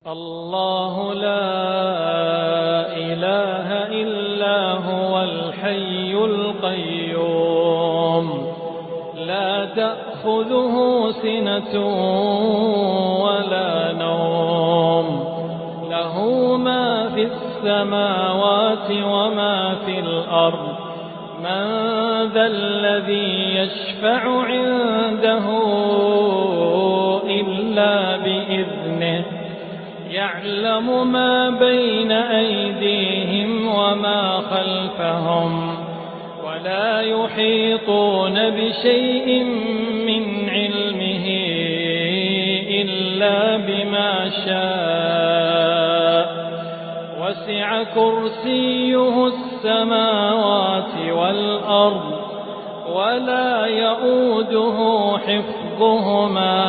الله لا إله إلا هو الحي القيوم لا تأخذه سنة ولا نوم له ما في السماوات وما في الأرض من ذا الذي يشفع عنده إلا بإذنه يعلم ما بين أيديهم وما خلفهم ولا يحيطون بشيء من علمه إلا بما شاء وسع كرسيه السماوات والأرض ولا يؤوده حفظهما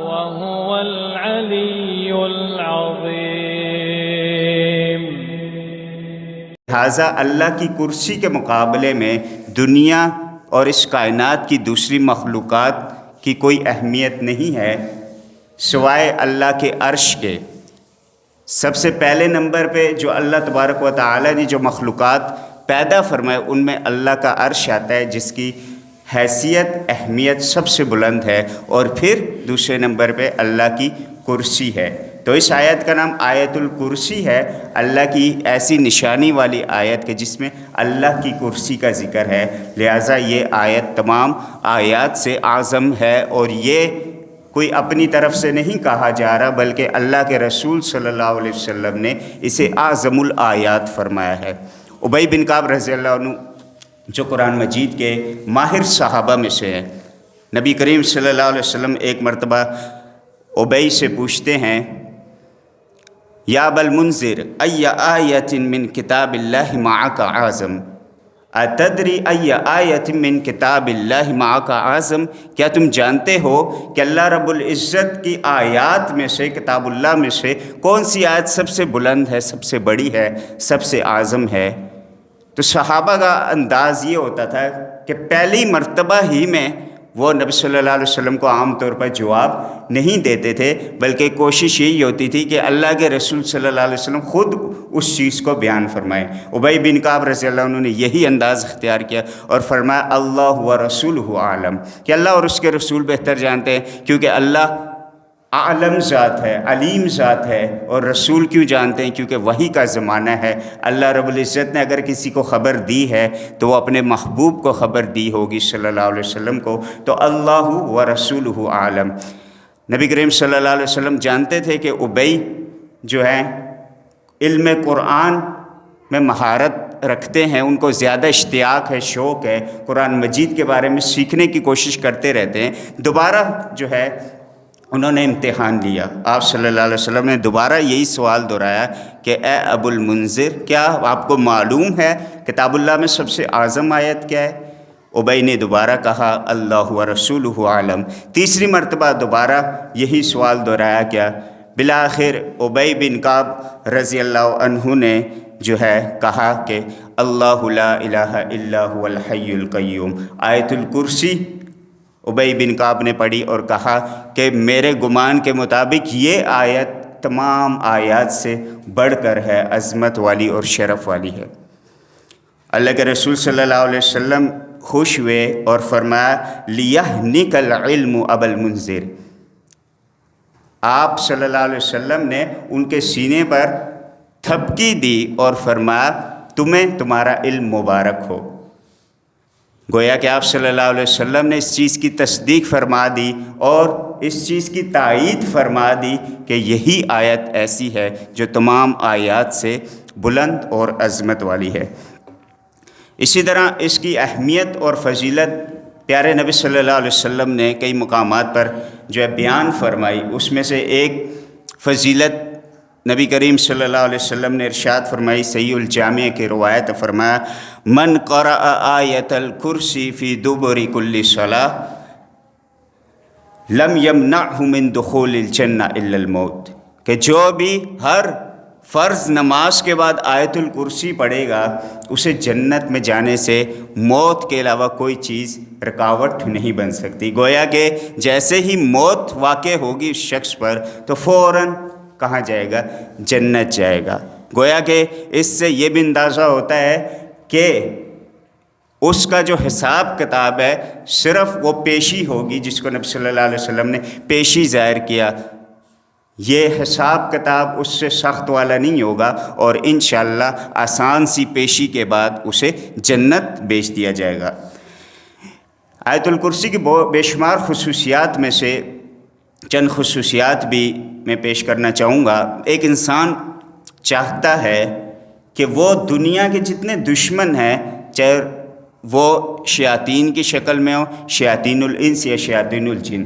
وهو العلی العظیم۔ لہٰذا اللہ کی کرسی کے مقابلے میں دنیا اور اس کائنات کی دوسری مخلوقات کی کوئی اہمیت نہیں ہے سوائے اللہ کے عرش کے۔ سب سے پہلے نمبر پہ جو اللہ تبارک و تعالی نے جو مخلوقات پیدا فرمائے ان میں اللہ کا عرش آتا ہے، جس کی حیثیت اہمیت سب سے بلند ہے، اور پھر دوسرے نمبر پہ اللہ کی کرسی ہے۔ تو اس آیت کا نام آیت الکرسی ہے، اللہ کی ایسی نشانی والی آیت کہ جس میں اللہ کی کرسی کا ذکر ہے، لہٰذا یہ آیت تمام آیات سے اعظم ہے، اور یہ کوئی اپنی طرف سے نہیں کہا جا رہا بلکہ اللہ کے رسول صلی اللہ علیہ وسلم نے اسے اعظم الآیات فرمایا ہے۔ ابی بن کعب رضی اللہ عنہ جو قرآن مجید کے ماہر صحابہ میں سے ہیں، نبی کریم صلی اللہ علیہ وسلم ایک مرتبہ ابی سے پوچھتے ہیں، یا ابا المنذر ای آیۃ من کتاب اللہ معک اعظم، اتدری ای آیۃ من کتاب اللہ معک اعظم، کیا تم جانتے ہو کہ اللہ رب العزت کی آیات میں سے، کتاب اللہ میں سے کون سی آیت سب سے بلند ہے، سب سے بڑی ہے، سب سے اعظم ہے؟ تو صحابہ کا انداز یہ ہوتا تھا کہ پہلی مرتبہ ہی میں وہ نبی صلی اللہ علیہ وسلم کو عام طور پر جواب نہیں دیتے تھے، بلکہ کوشش یہی ہوتی تھی کہ اللہ کے رسول صلی اللہ علیہ وسلم خود اس چیز کو بیان فرمائیں۔ ابی بن کعب رضی اللہ عنہ نے یہی انداز اختیار کیا اور فرمایا اللہ و رسولہ اعلم، کہ اللہ اور اس کے رسول بہتر جانتے ہیں، کیونکہ اللہ عالم ذات ہے، علیم ذات ہے، اور رسول کیوں جانتے ہیں؟ کیونکہ وحی کا زمانہ ہے۔ اللہ رب العزت نے اگر کسی کو خبر دی ہے تو وہ اپنے محبوب کو خبر دی ہوگی صلی اللہ علیہ وسلم کو، تو اللہ و رسولہ عالم۔ نبی کریم صلی اللہ علیہ وسلم جانتے تھے کہ ابی جو ہیں علم قرآن میں مہارت رکھتے ہیں، ان کو زیادہ اشتیاق ہے، شوق ہے، قرآن مجید کے بارے میں سیکھنے کی کوشش کرتے رہتے ہیں۔ دوبارہ جو ہے انہوں نے امتحان لیا، آپ صلی اللہ علیہ وسلم نے دوبارہ یہی سوال دہرایا کہ اے ابو المنذر، کیا آپ کو معلوم ہے کتاب اللہ میں سب سے اعظم آیت کیا ہے؟ ابی نے دوبارہ کہا اللہ و رسولہ عالم۔ تیسری مرتبہ دوبارہ یہی سوال دہرایا گیا۔ بالآخر ابی بن کعب رضی اللہ عنہ نے جو ہے کہا کہ اللہ لا الہ الا هو الحی القیوم، آیت الکرسی ابی بن کعب نے پڑھی اور کہا کہ میرے گمان کے مطابق یہ آیت تمام آیات سے بڑھ کر ہے، عظمت والی اور شرف والی ہے۔ اللہ کے رسول صلی اللہ علیہ وسلم خوش ہوئے اور فرمایا لیہنک العلم ابا المنذر، آپ صلی اللہ علیہ وسلم نے ان کے سینے پر تھپکی دی اور فرمایا تمہیں تمہارا علم مبارک ہو۔ گویا کہ آپ صلی اللہ علیہ وسلم نے اس چیز کی تصدیق فرما دی اور اس چیز کی تائید فرما دی کہ یہی آیت ایسی ہے جو تمام آیات سے بلند اور عظمت والی ہے۔ اسی طرح اس کی اہمیت اور فضیلت پیارے نبی صلی اللہ علیہ وسلم نے کئی مقامات پر جو ہے بیان فرمائی۔ اس میں سے ایک فضیلت نبی کریم صلی اللہ علیہ وسلم نے ارشاد فرمائی، صحیح الجامع کی روایت فرمایا من قرأ آیت الکرسی فی دبر کل صلاۃ لم یمنعہ من دخول الجنہ الا الموت، کہ جو بھی ہر فرض نماز کے بعد آیت الکرسی پڑھے گا، اسے جنت میں جانے سے موت کے علاوہ کوئی چیز رکاوٹ نہیں بن سکتی۔ گویا کہ جیسے ہی موت واقع ہوگی اس شخص پر تو فوراً کہاں جائے گا؟ جنت جائے گا۔ گویا کہ اس سے یہ بھی اندازہ ہوتا ہے کہ اس کا جو حساب کتاب ہے صرف وہ پیشی ہوگی، جس کو نبی صلی اللہ علیہ وسلم نے پیشی ظاہر کیا۔ یہ حساب کتاب اس سے سخت والا نہیں ہوگا، اور انشاءاللہ آسان سی پیشی کے بعد اسے جنت بھیج دیا جائے گا۔ آیت الکرسی کی بے شمار خصوصیات میں سے چند خصوصیات بھی میں پیش کرنا چاہوں گا۔ ایک انسان چاہتا ہے کہ وہ دنیا کے جتنے دشمن ہیں، چاہے وہ شیاطین کی شکل میں ہو، شیاطین الانس یا شیاطین الجن،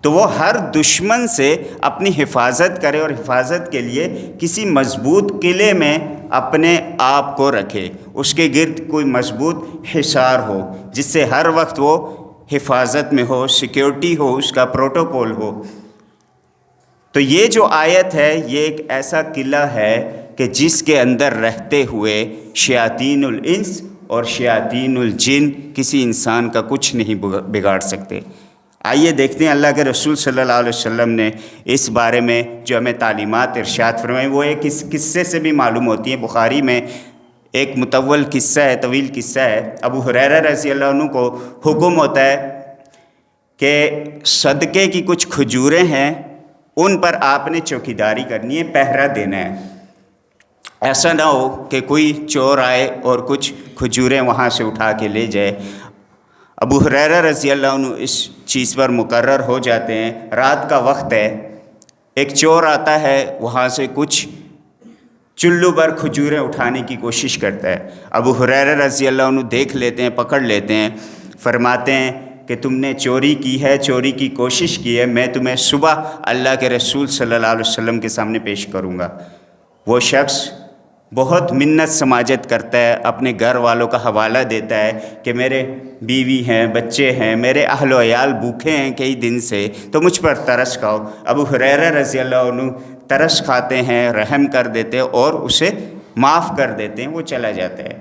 تو وہ ہر دشمن سے اپنی حفاظت کرے اور حفاظت کے لیے کسی مضبوط قلعے میں اپنے آپ کو رکھے، اس کے گرد کوئی مضبوط حصار ہو جس سے ہر وقت وہ حفاظت میں ہو، سیکیورٹی ہو، اس کا پروٹوکول ہو۔ تو یہ جو آیت ہے یہ ایک ایسا قلعہ ہے کہ جس کے اندر رہتے ہوئے شیاطین الانس اور شیاطین الجن کسی انسان کا کچھ نہیں بگاڑ سکتے۔ آئیے دیکھتے ہیں اللہ کے رسول صلی اللہ علیہ وسلم نے اس بارے میں جو ہمیں تعلیمات ارشاد فرمائیں، وہ ایک اس قصے سے بھی معلوم ہوتی ہیں۔ بخاری میں ایک مطول قصہ ہے، طویل قصہ ہے۔ ابو ہریرہ رضی اللہ عنہ کو حکم ہوتا ہے کہ صدقے کی کچھ کھجوریں ہیں، ان پر آپ نے چوکیداری کرنی ہے، پہرا دینا ہے۔ ایسا نہ ہو کہ کوئی چور آئے اور کچھ کھجوریں وہاں سے اٹھا کے لے جائے۔ ابو ہریرہ رضی اللہ عنہ اس چیز پر مقرر ہو جاتے ہیں۔ رات کا وقت ہے، ایک چور آتا ہے، وہاں سے کچھ چلو بھر کھجوریں اٹھانے کی کوشش کرتا ہے۔ ابو ہریرہ رضی اللہ عنہ دیکھ لیتے ہیں، پکڑ لیتے ہیں، فرماتے ہیں کہ تم نے چوری کی ہے، چوری کی کوشش کی ہے، میں تمہیں صبح اللہ کے رسول صلی اللہ علیہ وسلم کے سامنے پیش کروں گا۔ وہ شخص بہت منت سماجت کرتا ہے، اپنے گھر والوں کا حوالہ دیتا ہے کہ میرے بیوی ہیں، بچے ہیں، میرے اہل و عیال بھوکے ہیں کئی دن سے، تو مجھ پر ترس کھاؤ۔ ابو ہریرہ رضی اللہ عنہ ترس کھاتے ہیں، رحم کر دیتے ہیں اور اسے معاف کر دیتے ہیں، وہ چلا جاتا ہے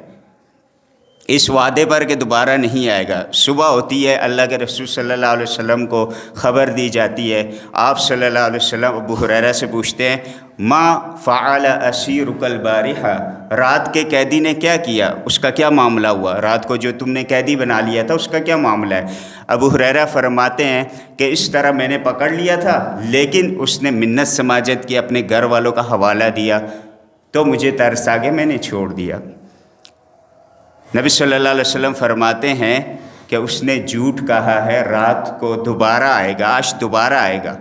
اس وعدے پر کہ دوبارہ نہیں آئے گا۔ صبح ہوتی ہے، اللہ کے رسول صلی اللہ علیہ وسلم کو خبر دی جاتی ہے۔ آپ صلی اللہ علیہ وسلم ابو ہریرہ سے پوچھتے ہیں، ما فعل اسیرک البارحہ، رات کے قیدی نے کیا کیا، اس کا کیا معاملہ ہوا؟ رات کو جو تم نے قیدی بنا لیا تھا اس کا کیا معاملہ ہے؟ ابو ہریرہ فرماتے ہیں کہ اس طرح میں نے پکڑ لیا تھا، لیکن اس نے منت سماجت کی، اپنے گھر والوں کا حوالہ دیا، تو مجھے ترس آ گیا، میں نے چھوڑ دیا۔ نبی صلی اللہ علیہ وسلم فرماتے ہیں کہ اس نے جھوٹ کہا ہے، رات کو دوبارہ آئے گا، آج دوبارہ آئے گا۔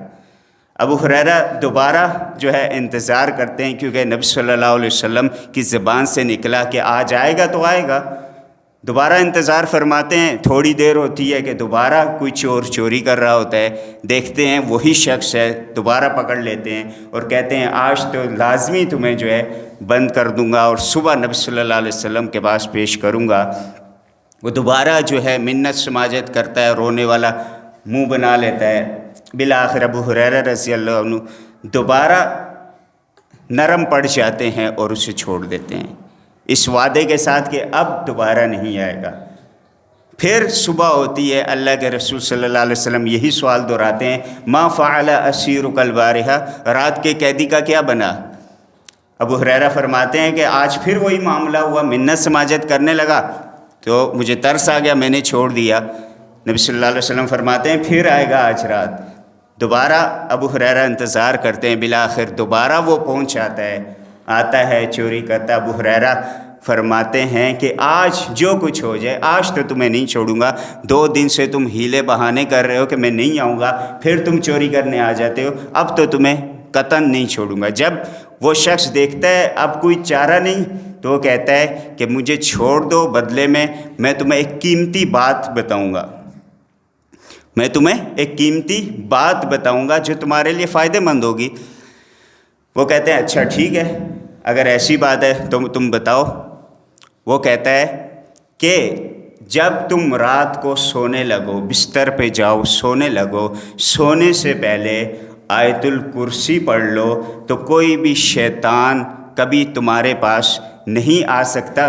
ابو ہریرہ دوبارہ جو ہے انتظار کرتے ہیں، کیونکہ نبی صلی اللہ علیہ وسلم کی زبان سے نکلا کہ آج آئے گا تو آئے گا۔ دوبارہ انتظار فرماتے ہیں، تھوڑی دیر ہوتی ہے کہ دوبارہ کوئی چور چوری کر رہا ہوتا ہے، دیکھتے ہیں وہی شخص ہے، دوبارہ پکڑ لیتے ہیں اور کہتے ہیں آج تو لازمی تمہیں جو ہے بند کر دوں گا اور صبح نبی صلی اللہ علیہ وسلم کے پاس پیش کروں گا۔ وہ دوبارہ جو ہے منت سماجت کرتا ہے، رونے والا منہ بنا لیتا ہے۔ بالآخر ابو ہریرہ رضی اللہ عنہ دوبارہ نرم پڑ جاتے ہیں اور اسے چھوڑ دیتے ہیں، اس وعدے کے ساتھ کہ اب دوبارہ نہیں آئے گا۔ پھر صبح ہوتی ہے، اللہ کے رسول صلی اللہ علیہ وسلم یہی سوال دہراتے ہیں، ما فعل اسیرک البارحہ، رات کے قیدی کا کیا بنا؟ ابو ہریرہ فرماتے ہیں کہ آج پھر وہی معاملہ ہوا، منت سماجت کرنے لگا تو مجھے ترس آ گیا، میں نے چھوڑ دیا۔ نبی صلی اللہ علیہ وسلم فرماتے ہیں پھر آئے گا آج رات۔ دوبارہ ابو ہریرہ انتظار کرتے ہیں، بالآخر دوبارہ وہ پہنچ آتا ہے، چوری کرتا ہے۔ ابو ہریرہ فرماتے ہیں کہ آج جو کچھ ہو جائے، آج تو تمہیں نہیں چھوڑوں گا۔ 2 دن سے تم ہیلے بہانے کر رہے ہو کہ میں نہیں آؤں گا، پھر تم چوری کرنے آ جاتے ہو، اب تو تمہیں قطعاً نہیں چھوڑوں گا۔ جب وہ شخص دیکھتا ہے اب کوئی چارہ نہیں، تو وہ کہتا ہے کہ مجھے چھوڑ دو، بدلے میں تمہیں ایک قیمتی بات بتاؤں گا، میں تمہیں ایک قیمتی بات بتاؤں گا جو تمہارے لیے فائدہ مند ہوگی۔ وہ کہتے ہیں اچھا ٹھیک ہے، اگر ایسی بات ہے تو تم بتاؤ۔ وہ کہتا ہے کہ جب تم رات کو سونے لگو، بستر پہ جاؤ، سونے لگو، سونے سے پہلے آیت الکرسی پڑھ لو تو کوئی بھی شیطان کبھی تمہارے پاس نہیں آ سکتا،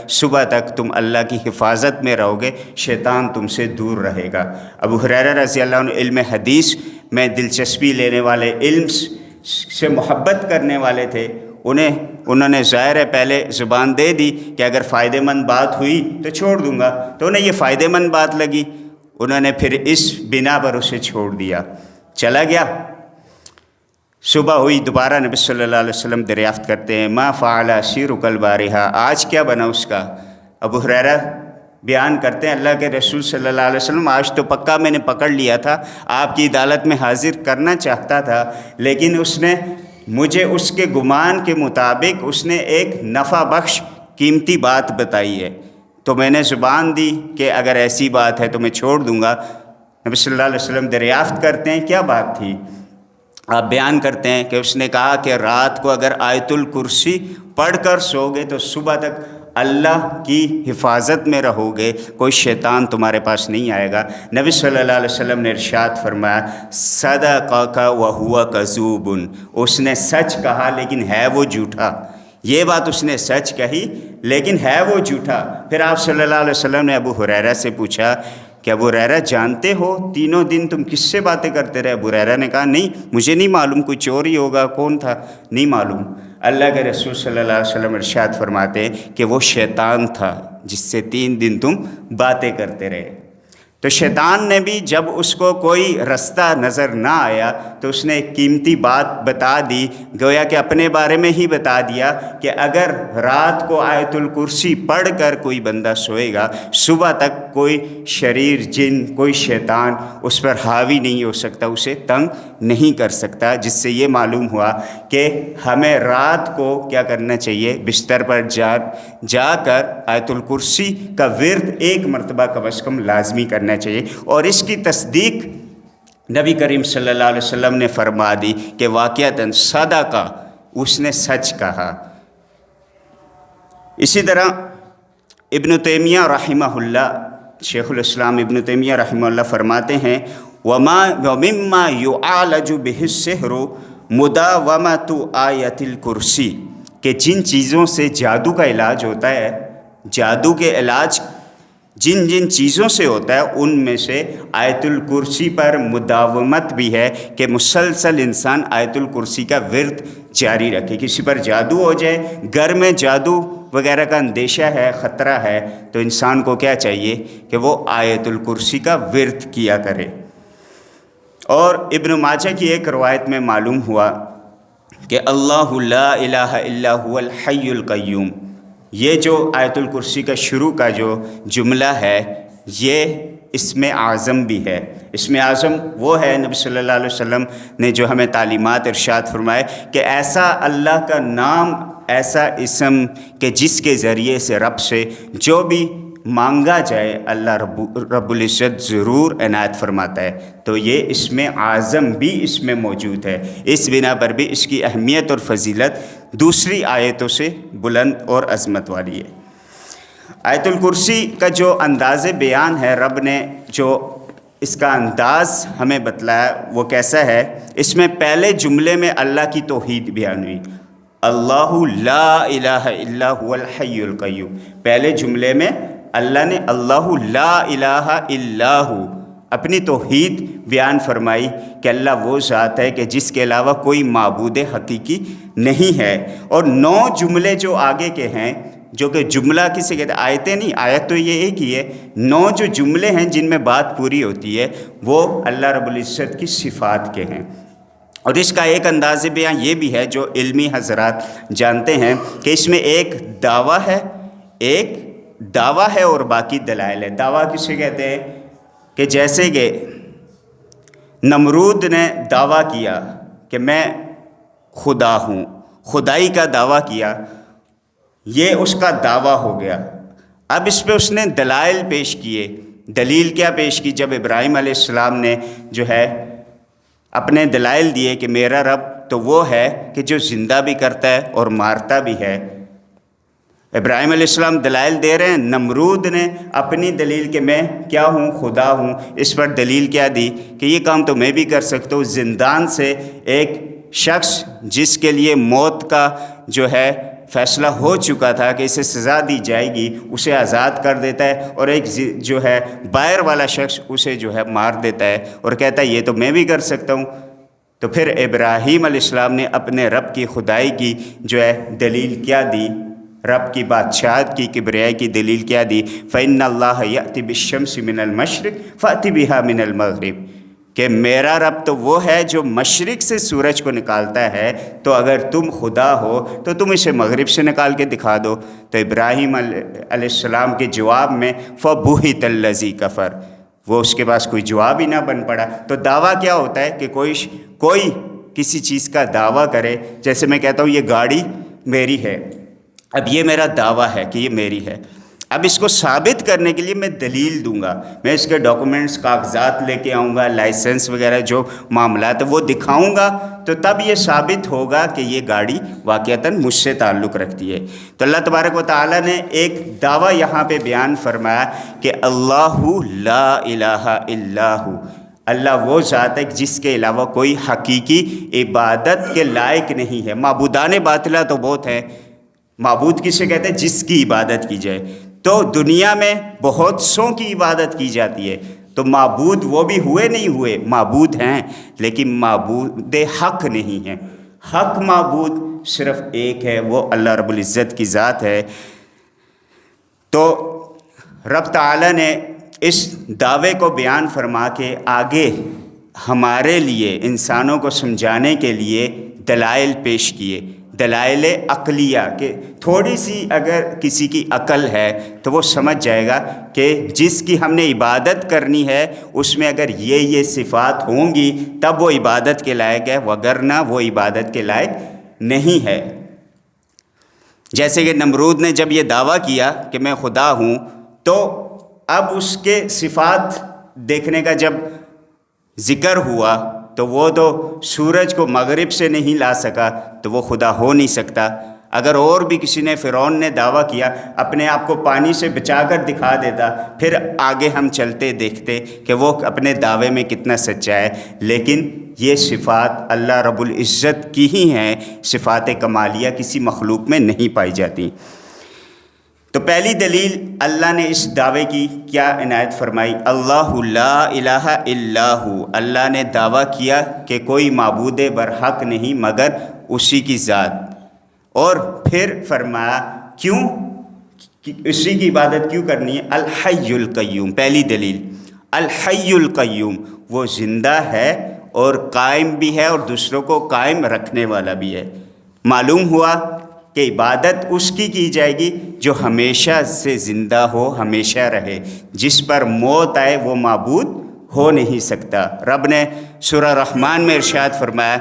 صبح تک تم اللہ کی حفاظت میں رہو گے، شیطان تم سے دور رہے گا۔ ابو ہریرہ رضی اللہ عنہ علم حدیث میں دلچسپی لینے والے، علم سے محبت کرنے والے تھے، انہوں نے ظاہر ہے پہلے زبان دے دی کہ اگر فائدہ مند بات ہوئی تو چھوڑ دوں گا، تو انہیں یہ فائدہ مند بات لگی، انہوں نے پھر اس بنا پر اسے چھوڑ دیا، چلا گیا۔ صبح ہوئی، دوبارہ نبی صلی اللہ علیہ وسلم دریافت کرتے ہیں، ما فعل سیرک البارحہ، آج کیا بنا اس کا؟ ابو ہریرہ بیان کرتے ہیں اللہ کے رسول صلی اللہ علیہ وسلم آج تو پکا میں نے پکڑ لیا تھا، آپ کی عدالت میں حاضر کرنا چاہتا تھا، لیکن اس نے مجھے اس کے گمان کے مطابق اس نے ایک نفع بخش قیمتی بات بتائی ہے، تو میں نے زبان دی کہ اگر ایسی بات ہے تو میں چھوڑ دوں گا۔ نبی صلی اللہ علیہ وسلم دریافت کرتے ہیں کیا بات تھی؟ آپ بیان کرتے ہیں کہ اس نے کہا کہ رات کو اگر آیت الکرسی پڑھ کر سو گے تو صبح تک اللہ کی حفاظت میں رہو گے، کوئی شیطان تمہارے پاس نہیں آئے گا۔ نبی صلی اللہ علیہ وسلم نے ارشاد فرمایا، صدقک وہو کذوب، اس نے سچ کہا لیکن ہے وہ جھوٹا، یہ بات اس نے سچ کہی لیکن ہے وہ جھوٹا۔ پھر آپ صلی اللہ علیہ وسلم نے ابو ہریرہ سے پوچھا کہ ابو ہریرہ جانتے ہو تینوں دن تم کس سے باتیں کرتے رہے؟ ابو ہریرہ نے کہا نہیں مجھے نہیں معلوم، کوئی چور ہی ہوگا، کون تھا نہیں معلوم۔ اللہ کے رسول صلی اللہ علیہ وسلم ارشاد فرماتے ہیں کہ وہ شیطان تھا جس سے 3 دن تم باتیں کرتے رہے۔ تو شیطان نے بھی جب اس کو کوئی رستہ نظر نہ آیا تو اس نے ایک قیمتی بات بتا دی، گویا کہ اپنے بارے میں ہی بتا دیا کہ اگر رات کو آیت الکرسی پڑھ کر کوئی بندہ سوئے گا، صبح تک کوئی شریر جن، کوئی شیطان اس پر حاوی نہیں ہو سکتا، اسے تنگ نہیں کر سکتا، جس سے یہ معلوم ہوا کہ ہمیں رات کو کیا کرنا چاہیے، بستر پر جا کر آیت الکرسی کا ورد 1 مرتبہ کم از کم لازمی کرنا چاہیے، اور اس کی تصدیق نبی کریم صلی اللہ علیہ وسلم نے فرما دی کہ واقعتاً صدقہ، اس نے سچ کہا۔ اسی طرح ابن تیمیہ رحمہ اللہ، شیخ الاسلام ابن تیمیہ رحمہ اللہ فرماتے ہیں، وَمِمَّا يُعَالَجُ بِهِ السِّحْرُ مُدَاوَمَةُ آیَةِ الْکُرْسِی، کہ جن چیزوں سے جادو کا علاج ہوتا ہے، جادو کے علاج جن چیزوں سے ہوتا ہے ان میں سے آیت الکرسی پر مداومت بھی ہے، کہ مسلسل انسان آیت الکرسی کا ورد جاری رکھے۔ کسی پر جادو ہو جائے، گھر میں جادو وغیرہ کا اندیشہ ہے، خطرہ ہے، تو انسان کو کیا چاہیے کہ وہ آیت الکرسی کا ورد کیا کرے۔ اور ابن ماجہ کی ایک روایت میں معلوم ہوا کہ اللہ لا الہ الا هو الحی القیوم، یہ جو آیت الکرسی کا شروع کا جو جملہ ہے یہ اسم اعظم بھی ہے۔ اسم اعظم وہ ہے، نبی صلی اللہ علیہ وسلم نے جو ہمیں تعلیمات ارشاد فرمائے کہ ایسا اللہ کا نام، ایسا اسم کہ جس کے ذریعے سے رب سے جو بھی مانگا جائے اللہ رب العزت ضرور عنایت فرماتا ہے، تو یہ اسم اعظم بھی اس میں موجود ہے۔ اس بنا پر بھی اس کی اہمیت اور فضیلت دوسری آیتوں سے بلند اور عظمت والی ہے۔ آیت الکرسی کا جو انداز بیان ہے، رب نے جو اس کا انداز ہمیں بتلایا وہ کیسا ہے؟ اس میں پہلے جملے میں اللہ کی توحید بیان ہوئی، اللہ لا الہ الا هو الحی القیوم۔ پہلے جملے میں اللہ نے اللہ لا الہ الا ہو اپنی توحید بیان فرمائی کہ اللہ وہ ذات ہے کہ جس کے علاوہ کوئی معبود حقیقی نہیں ہے۔ اور 9 جملے جو آگے کے ہیں، جو کہ جملہ کسے کہتے ہیں، آیتیں نہیں، آیت تو یہ ایک ہی ہے، 9 جو جملے ہیں جن میں بات پوری ہوتی ہے وہ اللہ رب العزت کی صفات کے ہیں۔ اور اس کا ایک انداز بیان یہ بھی ہے جو علمی حضرات جانتے ہیں کہ اس میں ایک دعویٰ ہے اور باقی دلائل ہے۔ دعویٰ کسے کہتے ہیں کہ جیسے کہ نمرود نے دعویٰ کیا کہ میں خدا ہوں، خدائی کا دعویٰ کیا، یہ اس کا دعویٰ ہو گیا۔ اب اس پہ اس نے دلائل پیش کیے۔ دلیل کیا پیش کی؟ جب ابراہیم علیہ السلام نے جو ہے اپنے دلائل دیے کہ میرا رب تو وہ ہے کہ جو زندہ بھی کرتا ہے اور مارتا بھی ہے، ابراہیم علیہ السلام دلائل دے رہے ہیں، نمرود نے اپنی دلیل کہ میں کیا ہوں، خدا ہوں، اس پر دلیل کیا دی کہ یہ کام تو میں بھی کر سکتا ہوں۔ زندان سے ایک شخص جس کے لیے موت کا جو ہے فیصلہ ہو چکا تھا کہ اسے سزا دی جائے گی، اسے آزاد کر دیتا ہے، اور ایک جو ہے باہر والا شخص اسے جو ہے مار دیتا ہے اور کہتا ہے یہ تو میں بھی کر سکتا ہوں۔ تو پھر ابراہیم علیہ السلام نے اپنے رب کی خدائی کی جو ہے دلیل کیا دی، رب کی بادشاہت کی کبریائی کی دلیل کیا دی؟ فَإِنَّ اللَّهَ يَأْتِ بِالشَّمْسِ مِنَ الْمَشْرِقِ فَأْتِ بِهَا مِنَ الْمَغْرِبِ، کہ میرا رب تو وہ ہے جو مشرق سے سورج کو نکالتا ہے، تو اگر تم خدا ہو تو تم اسے مغرب سے نکال کے دکھا دو۔ تو ابراہیم علیہ السلام کے جواب میں فَبُهِتَ الَّذِي كَفَرَ، وہ اس کے پاس کوئی جواب ہی نہ بن پڑا۔ تو دعویٰ کیا ہوتا ہے کہ کوئی کسی چیز کا دعویٰ کرے، جیسے میں کہتا ہوں یہ گاڑی میری ہے، اب یہ میرا دعویٰ ہے کہ یہ میری ہے، اب اس کو ثابت کرنے کے لیے میں دلیل دوں گا، میں اس کے ڈاکومنٹس کاغذات لے کے آؤں گا، لائسنس وغیرہ جو معاملات ہیں وہ دکھاؤں گا، تو تب یہ ثابت ہوگا کہ یہ گاڑی واقعتاً مجھ سے تعلق رکھتی ہے۔ تو اللہ تبارک و تعالیٰ نے ایک دعویٰ یہاں پہ بیان فرمایا کہ اللہ لا الہ الا ہو، اللہ وہ ذات ہے جس کے علاوہ کوئی حقیقی عبادت کے لائق نہیں ہے۔ معبودان باطلہ تو بہت ہیں، معبود کسے کہتے ہیں؟ جس کی عبادت کی جائے۔ تو دنیا میں بہت سوں کی عبادت کی جاتی ہے، تو معبود وہ بھی ہوئے نہیں ہوئے، معبود ہیں، لیکن معبود حق نہیں ہیں۔ حق معبود صرف ایک ہے، وہ اللہ رب العزت کی ذات ہے۔ تو رب تعالیٰ نے اس دعوے کو بیان فرما کے آگے ہمارے لیے، انسانوں کو سمجھانے کے لیے دلائل پیش کیے، دلائل عقلیہ، کہ تھوڑی سی اگر کسی کی عقل ہے تو وہ سمجھ جائے گا کہ جس کی ہم نے عبادت کرنی ہے اس میں اگر یہ صفات ہوں گی تب وہ عبادت کے لائق ہے، وگرنہ وہ عبادت کے لائق نہیں ہے۔ جیسے کہ نمرود نے جب یہ دعویٰ کیا کہ میں خدا ہوں، تو اب اس کے صفات دیکھنے کا جب ذکر ہوا تو وہ تو سورج کو مغرب سے نہیں لا سکا، تو وہ خدا ہو نہیں سکتا۔ اگر اور بھی کسی نے، فرعون نے دعویٰ کیا اپنے آپ کو پانی سے بچا کر دکھا دیتا، پھر آگے ہم چلتے دیکھتے کہ وہ اپنے دعوے میں کتنا سچا ہے۔ لیکن یہ صفات اللہ رب العزت کی ہی ہیں، صفات کمالیہ کسی مخلوق میں نہیں پائی جاتی۔ تو پہلی دلیل اللہ نے اس دعوے کی کیا عنایت فرمائی؟ اللہ لا الہ الا ہو، اللہ نے دعویٰ کیا کہ کوئی معبود برحق نہیں مگر اسی کی ذات، اور پھر فرمایا کیوں اسی کی عبادت کیوں کرنی ہے؟ الحی القیوم، پہلی دلیل الحی القیوم، وہ زندہ ہے اور قائم بھی ہے اور دوسروں کو قائم رکھنے والا بھی ہے۔ معلوم ہوا کہ عبادت اس کی جائے گی جو ہمیشہ سے زندہ ہو، ہمیشہ رہے، جس پر موت آئے وہ معبود ہو نہیں سکتا۔ رب نے سورہ رحمان میں ارشاد فرمایا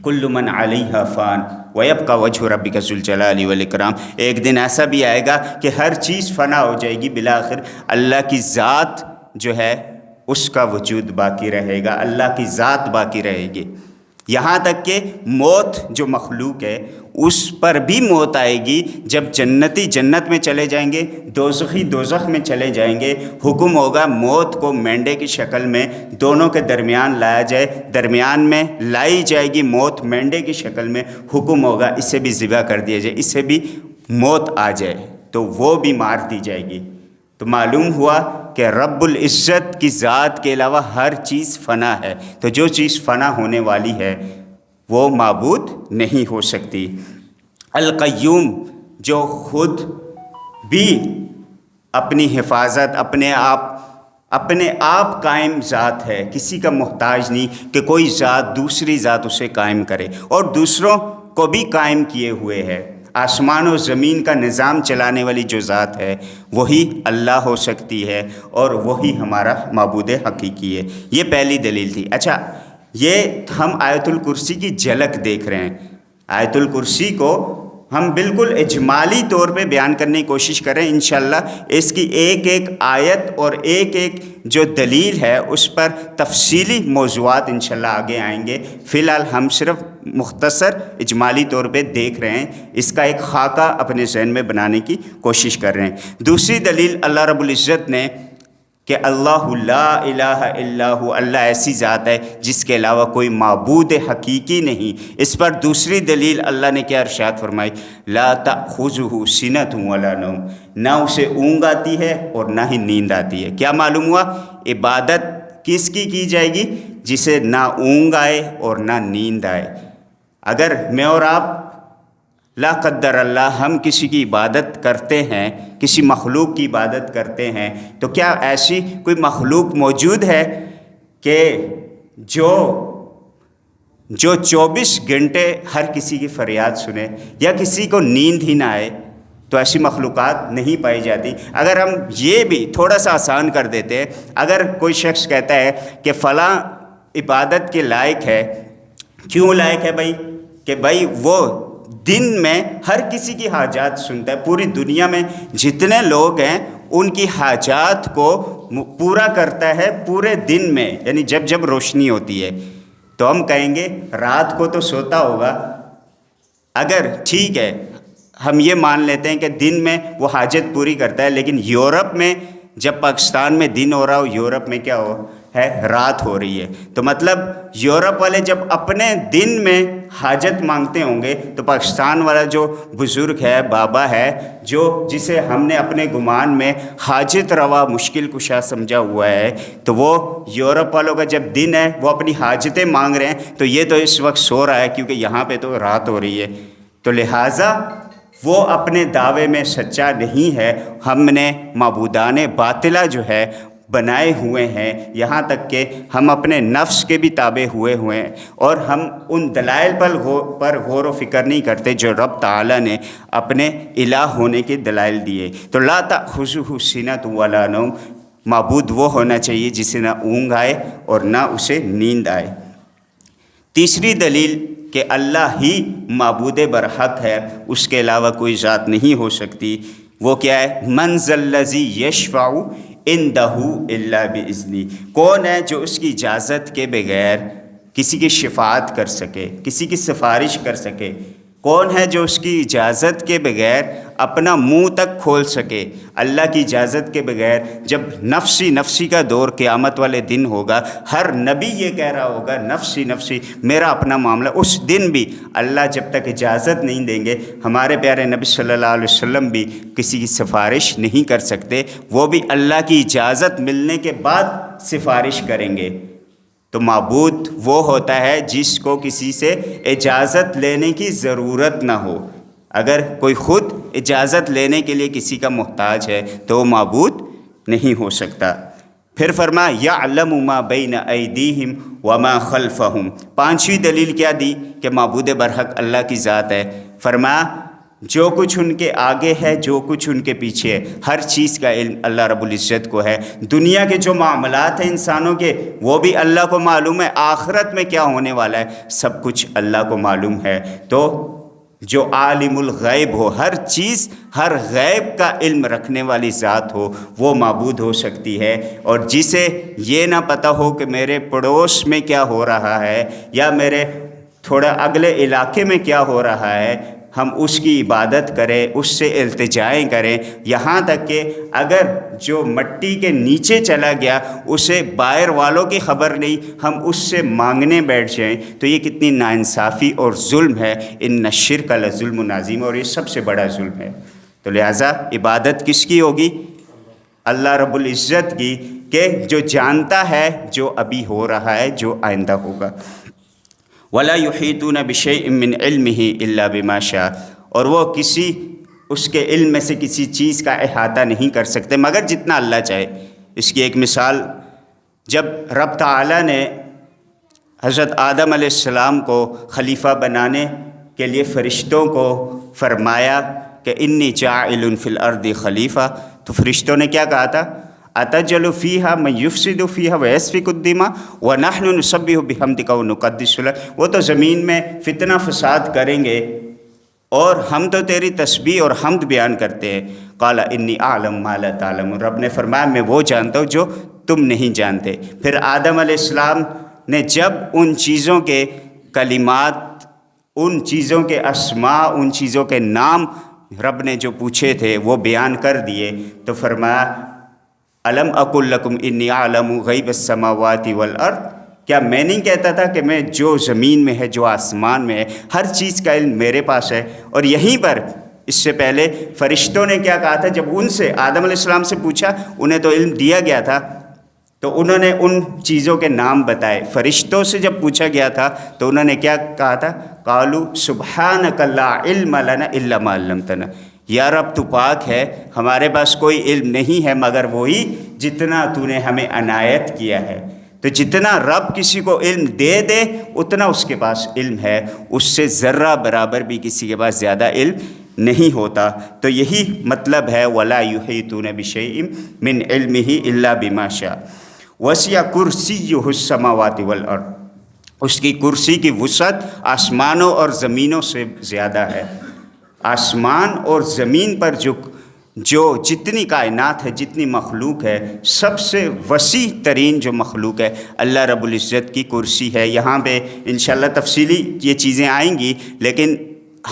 کل من علیہا فان ویبقى وجہ ربک ذو الجلال والاکرام، ایک دن ایسا بھی آئے گا کہ ہر چیز فنا ہو جائے گی، بالآخر اللہ کی ذات جو ہے اس کا وجود باقی رہے گا، اللہ کی ذات باقی رہے گی۔ یہاں تک کہ موت جو مخلوق ہے اس پر بھی موت آئے گی، جب جنتی جنت میں چلے جائیں گے، دوزخی دوزخ میں چلے جائیں گے، حکم ہوگا موت کو مینڈے کی شکل میں دونوں کے درمیان لایا جائے، درمیان میں لائی جائے گی موت مینڈے کی شکل میں، حکم ہوگا اسے بھی ذبح کر دیا جائے، اسے بھی موت آ جائے تو وہ بھی مار دی جائے گی۔ تو معلوم ہوا کہ رب العزت کی ذات کے علاوہ ہر چیز فنا ہے، تو جو چیز فنا ہونے والی ہے وہ معبود نہیں ہو سکتی۔ القیوم، جو خود بھی اپنی حفاظت اپنے آپ قائم ذات ہے، کسی کا محتاج نہیں کہ کوئی ذات دوسری ذات اسے قائم کرے، اور دوسروں کو بھی قائم کیے ہوئے ہے۔ آسمان و زمین کا نظام چلانے والی جو ذات ہے وہی اللہ ہو سکتی ہے، اور وہی ہمارا معبود حقیقی ہے۔ یہ پہلی دلیل تھی۔ اچھا، یہ ہم آیت الکرسی کی جھلک دیکھ رہے ہیں۔ آیت الکرسی کو ہم بالکل اجمالی طور پہ بیان کرنے کی کوشش کریں انشاءاللہ. اس کی ایک ایک آیت اور ایک ایک جو دلیل ہے اس پر تفصیلی موضوعات انشاءاللہ آگے آئیں گے. فی الحال ہم صرف مختصر اجمالی طور پہ دیکھ رہے ہیں، اس کا ایک خاکہ اپنے ذہن میں بنانے کی کوشش کر رہے ہیں. دوسری دلیل اللہ رب العزت نے کہ اللہ لا الہ الا ہو، اللہ ایسی ذات ہے جس کے علاوہ کوئی معبود حقیقی نہیں. اس پر دوسری دلیل اللہ نے کیا ارشاد فرمائی؟ لا تأخذہ سنۃ ولا نوم، نہ اسے اونگ آتی ہے اور نہ ہی نیند آتی ہے. کیا معلوم ہوا؟ عبادت کس کی جائے گی؟ جسے نہ اونگ آئے اور نہ نیند آئے. اگر میں اور آپ لا قدر اللہ ہم کسی کی عبادت کرتے ہیں، کسی مخلوق کی عبادت کرتے ہیں، تو کیا ایسی کوئی مخلوق موجود ہے کہ جو 24 گھنٹے ہر کسی کی فریاد سنے یا کسی کو نیند ہی نہ آئے؟ تو ایسی مخلوقات نہیں پائی جاتی. اگر ہم یہ بھی تھوڑا سا آسان کر دیتے ہیں، اگر کوئی شخص کہتا ہے کہ فلاں عبادت کے لائق ہے، کیوں لائق ہے بھائی؟ کہ بھائی وہ دن میں ہر کسی کی حاجات سنتا ہے، پوری دنیا میں جتنے لوگ ہیں ان کی حاجات کو پورا کرتا ہے پورے دن میں، یعنی جب جب روشنی ہوتی ہے. تو ہم کہیں گے رات کو تو سوتا ہوگا. اگر ٹھیک ہے ہم یہ مان لیتے ہیں کہ دن میں وہ حاجت پوری کرتا ہے، لیکن یورپ میں جب پاکستان میں دن ہو رہا ہو، یورپ میں کیا ہو ہے؟ رات ہو رہی ہے. تو مطلب یورپ والے جب اپنے دن میں حاجت مانگتے ہوں گے تو پاکستان والا جو بزرگ ہے، بابا ہے، جسے ہم نے اپنے گمان میں حاجت روا مشکل کشا سمجھا ہوا ہے، تو وہ یورپ والوں کا جب دن ہے وہ اپنی حاجتیں مانگ رہے ہیں، تو یہ تو اس وقت سو رہا ہے کیونکہ یہاں پہ تو رات ہو رہی ہے. تو لہٰذا وہ اپنے دعوے میں سچا نہیں ہے. ہم نے معبودان باطلہ جو ہے بنائے ہوئے ہیں، یہاں تک کہ ہم اپنے نفس کے بھی تابع ہوئے ہیں، اور ہم ان دلائل پر غور و فکر نہیں کرتے جو رب تعالیٰ نے اپنے الہ ہونے کے دلائل دیے. تو لا تأخذہ سنۃ ولا نوم، معبود وہ ہونا چاہیے جسے نہ اونگ آئے اور نہ اسے نیند آئے. تیسری دلیل کہ اللہ ہی معبود برحق ہے، اس کے علاوہ کوئی ذات نہیں ہو سکتی. وہ کیا ہے؟ من ذا الذی یشفع عندہ الا باذنہ، کون ہے جو اس کی اجازت کے بغیر کسی کی شفاعت کر سکے، کسی کی سفارش کر سکے؟ کون ہے جو اس کی اجازت کے بغیر اپنا منہ تک کھول سکے؟ اللہ کی اجازت کے بغیر جب نفسی کا دور قیامت والے دن ہوگا، ہر نبی یہ کہہ رہا ہوگا نفسی میرا اپنا معاملہ. اس دن بھی اللہ جب تک اجازت نہیں دیں گے، ہمارے پیارے نبی صلی اللہ علیہ وسلم بھی کسی کی سفارش نہیں کر سکتے، وہ بھی اللہ کی اجازت ملنے کے بعد سفارش کریں گے. تو معبود وہ ہوتا ہے جس کو کسی سے اجازت لینے کی ضرورت نہ ہو. اگر کوئی خود اجازت لینے کے لیے کسی کا محتاج ہے تو وہ معبود نہیں ہو سکتا. پھر فرمایا یعلم ما بین ایدیہم وما خلفہم. پانچویں دلیل کیا دی کہ معبود برحق اللہ کی ذات ہے؟ فرمایا جو کچھ ان کے آگے ہے، جو کچھ ان کے پیچھے ہے، ہر چیز کا علم اللہ رب العزت کو ہے. دنیا کے جو معاملات ہیں انسانوں کے وہ بھی اللہ کو معلوم ہے، آخرت میں کیا ہونے والا ہے سب کچھ اللہ کو معلوم ہے. تو جو عالم الغیب ہو، ہر چیز، ہر غیب کا علم رکھنے والی ذات ہو، وہ معبود ہو سکتی ہے. اور جسے یہ نہ پتہ ہو کہ میرے پڑوس میں کیا ہو رہا ہے یا میرے تھوڑا اگلے علاقے میں کیا ہو رہا ہے، ہم اس کی عبادت کریں، اس سے التجائیں کریں، یہاں تک کہ اگر جو مٹی کے نیچے چلا گیا اسے باہر والوں کی خبر نہیں، ہم اس سے مانگنے بیٹھ جائیں، تو یہ کتنی ناانصافی اور ظلم ہے. ان الشرک لظلم عظیم، اور یہ سب سے بڑا ظلم ہے. تو لہٰذا عبادت کس کی ہوگی؟ اللہ رب العزت کی، کہ جو جانتا ہے جو ابھی ہو رہا ہے، جو آئندہ ہوگا. وَلَا يُحِيطُونَ بِشَيْءٍ مِّنْ عِلْمِهِ إِلَّا بِمَا شَاءَ، اور وہ کسی اس کے علم میں سے کسی چیز کا احاطہ نہیں کر سکتے مگر جتنا اللہ چاہے. اس کی ایک مثال، جب رب تعالیٰ نے حضرت آدم علیہ السلام کو خلیفہ بنانے کے لیے فرشتوں کو فرمایا کہ انی جاعل فی الارض خلیفہ، تو فرشتوں نے کیا کہا تھا؟ اتجعل فیہا من یفسد فیہا ویسفک الدماء ونحن نسبح بحمدک ونقدس لک. وہ تو زمین میں فتنہ فساد کریں گے اور ہم تو تیری تسبیح اور حمد بیان کرتے ہیں۔ قال انی اعلم ما لا تعلمون، رب نے فرمایا میں وہ جانتا ہوں جو تم نہیں جانتے۔ پھر آدم علیہ السلام نے جب ان چیزوں کے کلمات، ان چیزوں کے اسماء، ان چیزوں کے نام رب نے جو پوچھے تھے وہ بیان کر دیے، تو فرمایا الم اقل لکم انی اعلم غیب السماوات والارض، کیا میں نہیں کہتا تھا کہ میں جو زمین میں ہے، جو آسمان میں ہے، ہر چیز کا علم میرے پاس ہے۔ اور یہیں پر اس سے پہلے فرشتوں نے کیا کہا تھا، جب ان سے آدم علیہ السلام سے پوچھا، انہیں تو علم دیا گیا تھا، تو انہوں نے ان چیزوں کے نام بتائے۔ فرشتوں سے جب پوچھا گیا تھا تو انہوں نے کیا کہا تھا، قالوا سبحانک لا علم لنا الا ما علمتنا، یا رب تو پاک ہے، ہمارے پاس کوئی علم نہیں ہے مگر وہی جتنا تو نے ہمیں عنایت کیا ہے۔ تو جتنا رب کسی کو علم دے دے اتنا اس کے پاس علم ہے، اس سے ذرہ برابر بھی کسی کے پاس زیادہ علم نہیں ہوتا۔ تو یہی مطلب ہے وَلَا يُحِيطُونَ بِشَيْءٍ مِّنْ عِلْمِهِ إِلَّا بِمَا شَاءَ وَسِعَ كُرْسِيُّهُ السَّمَاوَاتِ وَالْأَرْضِ، اس کی کرسی کی وسعت آسمانوں اور زمینوں سے زیادہ ہے۔ آسمان اور زمین پر جو جتنی کائنات ہے، جتنی مخلوق ہے، سب سے وسیع ترین جو مخلوق ہے اللہ رب العزت کی کرسی ہے۔ یہاں پہ انشاءاللہ تفصیلی یہ چیزیں آئیں گی، لیکن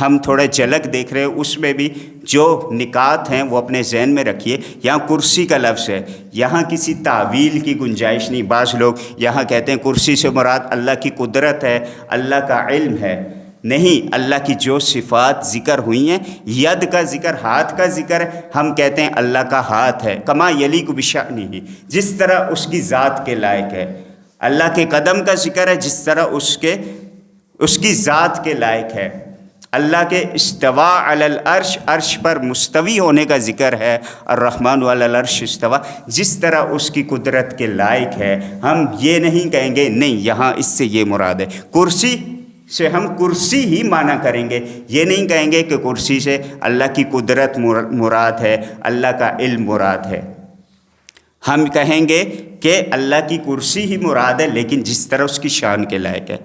ہم تھوڑا جھلک دیکھ رہے ہیں، اس میں بھی جو نکات ہیں وہ اپنے ذہن میں رکھیے۔ یہاں کرسی کا لفظ ہے، یہاں کسی تعویل کی گنجائش نہیں۔ بعض لوگ یہاں کہتے ہیں کرسی سے مراد اللہ کی قدرت ہے، اللہ کا علم ہے۔ نہیں، اللہ کی جو صفات ذکر ہوئی ہیں، ید کا ذکر، ہاتھ کا ذکر ہے، ہم کہتے ہیں اللہ کا ہاتھ ہے، کما یلیق بشأنہ، جس طرح اس کی ذات کے لائق ہے۔ اللہ کے قدم کا ذکر ہے جس طرح اس کی ذات کے لائق ہے۔ اللہ کے استوا علی العرش، عرش پر مستوی ہونے کا ذکر ہے، الرحمن علی العرش استوا، جس طرح اس کی قدرت کے لائق ہے۔ ہم یہ نہیں کہیں گے نہیں یہاں اس سے یہ مراد ہے، کرسی سے ہم کرسی ہی معنی کریں گے، یہ نہیں کہیں گے کہ کرسی سے اللہ کی قدرت مراد ہے، اللہ کا علم مراد ہے۔ ہم کہیں گے کہ اللہ کی کرسی ہی مراد ہے، لیکن جس طرح اس کی شان کے لائق ہے۔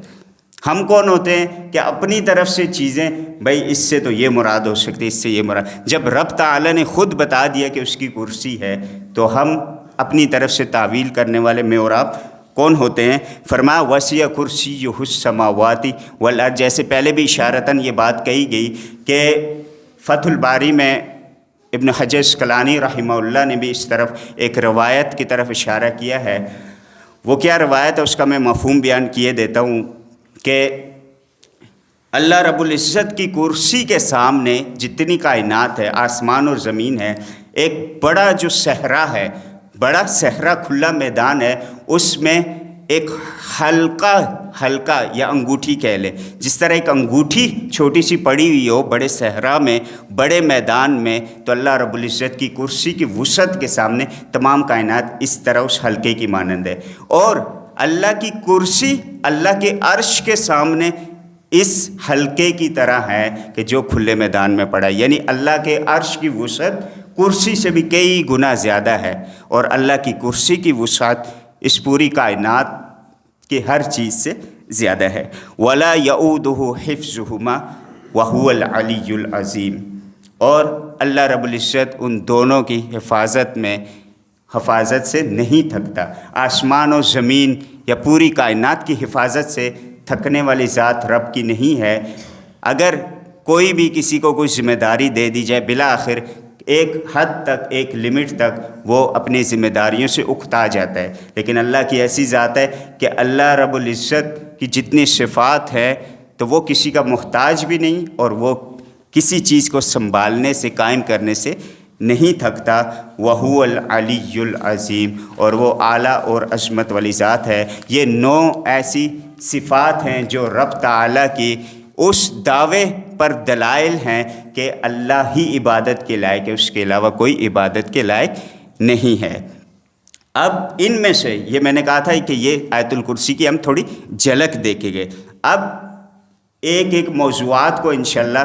ہم کون ہوتے ہیں کہ اپنی طرف سے چیزیں، بھائی اس سے تو یہ مراد ہو سکتی ہے، اس سے یہ مراد، جب رب تعالی نے خود بتا دیا کہ اس کی کرسی ہے تو ہم اپنی طرف سے تعویل کرنے والے میں اور آپ کون ہوتے ہیں؟ فرمایا وسیع کرسیہ السماوات والارض، جیسے پہلے بھی اشارتاً یہ بات کہی گئی کہ فتح الباری میں ابن حجر اسقلانی رحمہ اللہ نے بھی اس طرف ایک روایت کی طرف اشارہ کیا ہے۔ وہ کیا روایت ہے اس کا میں مفہوم بیان کیے دیتا ہوں کہ اللہ رب العزت کی کرسی کے سامنے جتنی کائنات ہے، آسمان اور زمین ہے، ایک بڑا جو صحرا ہے، بڑا صحرا کھلا میدان ہے، اس میں ایک حلقہ یا انگوٹھی کہہ لیں، جس طرح ایک انگوٹھی چھوٹی سی پڑی ہوئی ہو بڑے صحرا میں، بڑے میدان میں، تو اللہ رب العزت کی کرسی کی وسعت کے سامنے تمام کائنات اس طرح اس حلقے کی مانند ہے۔ اور اللہ کی کرسی اللہ کے عرش کے سامنے اس حلقے کی طرح ہے کہ جو کھلے میدان میں پڑا ہے، یعنی اللہ کے عرش کی وسعت کرسی سے بھی کئی گنا زیادہ ہے، اور اللہ کی کرسی کی وسعت اس پوری کائنات کی ہر چیز سے زیادہ ہے۔ وَلَا يَؤُودُهُ حِفْظُهُمَا وَهُوَ الْعَلِيُّ الْعَظِيمُ، اور اللہ رب العزت ان دونوں کی حفاظت سے نہیں تھکتا۔ آسمان و زمین یا پوری کائنات کی حفاظت سے تھکنے والی ذات رب کی نہیں ہے۔ اگر کوئی بھی کسی کو کوئی ذمہ داری دے دی جائے، بالآخر ایک حد تک، ایک لمٹ تک وہ اپنی ذمہ داریوں سے اکتا جاتا ہے، لیکن اللہ کی ایسی ذات ہے کہ اللہ رب العزت کی جتنی صفات ہے تو وہ کسی کا محتاج بھی نہیں، اور وہ کسی چیز کو سنبھالنے سے، قائم کرنے سے نہیں تھکتا۔ وَهُوَ الْعَلِيُّ الْعَظِيمُ، اور وہ اعلیٰ اور عظمت والی ذات ہے۔ یہ 9 ایسی صفات ہیں جو رب تعالیٰ کی اس دعوے پر دلائل ہیں کہ اللہ ہی عبادت کے لائق ہے، اس کے علاوہ کوئی عبادت کے لائق نہیں ہے۔ اب ان میں سے یہ میں نے کہا تھا کہ یہ آیت الکرسی کی ہم تھوڑی جھلک دیکھیں گے۔ اب ایک ایک موضوعات کو انشاءاللہ